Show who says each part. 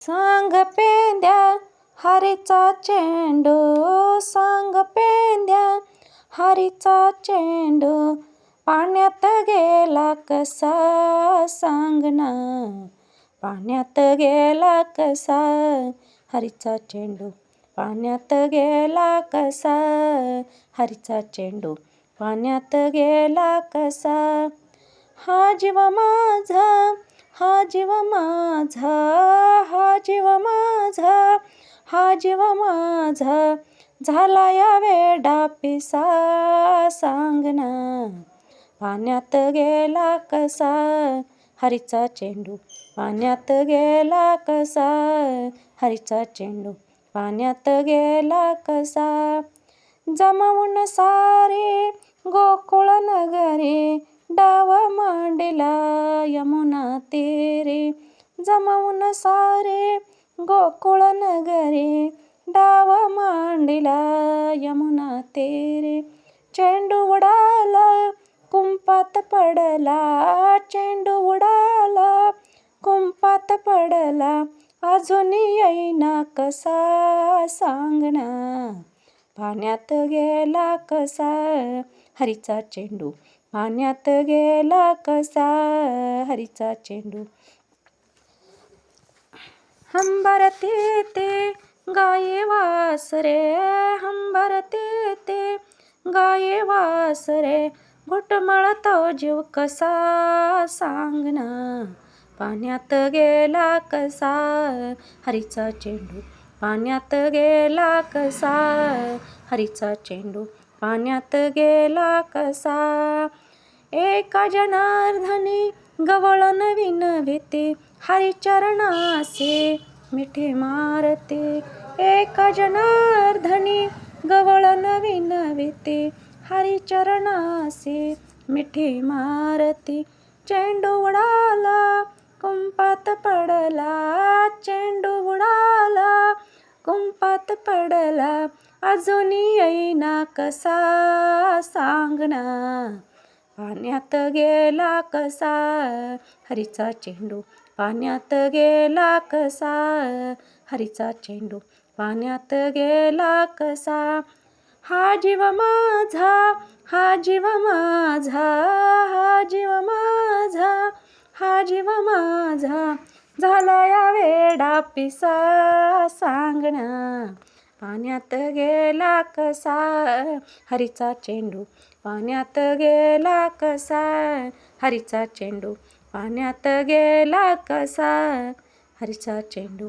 Speaker 1: सांग पेंद्या हरीचा चेंडू, सांग पेंद्या हरीचा चेंडू, पाण्यात गेला कसा सांग ना, पाण्यात गेला कसा हरीचा चेंडू, पाण्यात गेला कसा हरीचा चेंडू, पाण्यात गेला कसा. हा जीव माझा, हा जीव माझा, हा जीव माझा, हा जीव माझा, झाला या वेडा पिसा सांग ना, पाण्यात गेला कसा हरीचा चेंडू, पाण्यात गेला कसा हरीचा चेंडू, पाण्यात गेला कसा. जमावून सारे गोकुळ नगरी, डाव मांडिला यमुना तीरी, जमावून सारे गोकुळ नगरी, डाव मांडिला यमुना तीरी. चेंडू उडाला कुंपात पडला, चेंडू उडाला कुंपात पडला, अजून येईना कसा सांग ना, पाण्यात गेला कसा हरीचा चेंडू, पाण्यात गेला कसा हरीचा चेंडू. हंबरते ते गाये वासरे, हंबरते ते गाये वासरे, घुटमळतो जीव कसा सांग ना, पाण्यात गेला कसा हरीचा चेंडू, पाण्यात गेला कसा हरीचा चेंडू, पाण्यात गेला कसा. एका जनार्दनी गवळण विनविते, हरिचरणासे मिठी मारते, एका जनार्दनी गवळण विनविते, हरिचरणासे मिठी मारते. चेंडू उडाला कुंपात पडला, चेंडू उडाला कुंपात पडला, अजून येईना कसा सांग ना, पाण्यात गेला कसा हरीचा चेंडू, पाण्यात गेला कसा हरीचा चेंडू, पाण्यात गेला कसा. हा जीव माझा, हा जीव माझा, हा जीव माझा, हा जीव माझा, झाला या वेडा पिसा सांग ना, पाण्यात गेला कसा हरीचा चेंडू, पाण्यात गेला कसा हरीचा चेंडू, पाण्यात गेला कसा हरीचा चेंडू.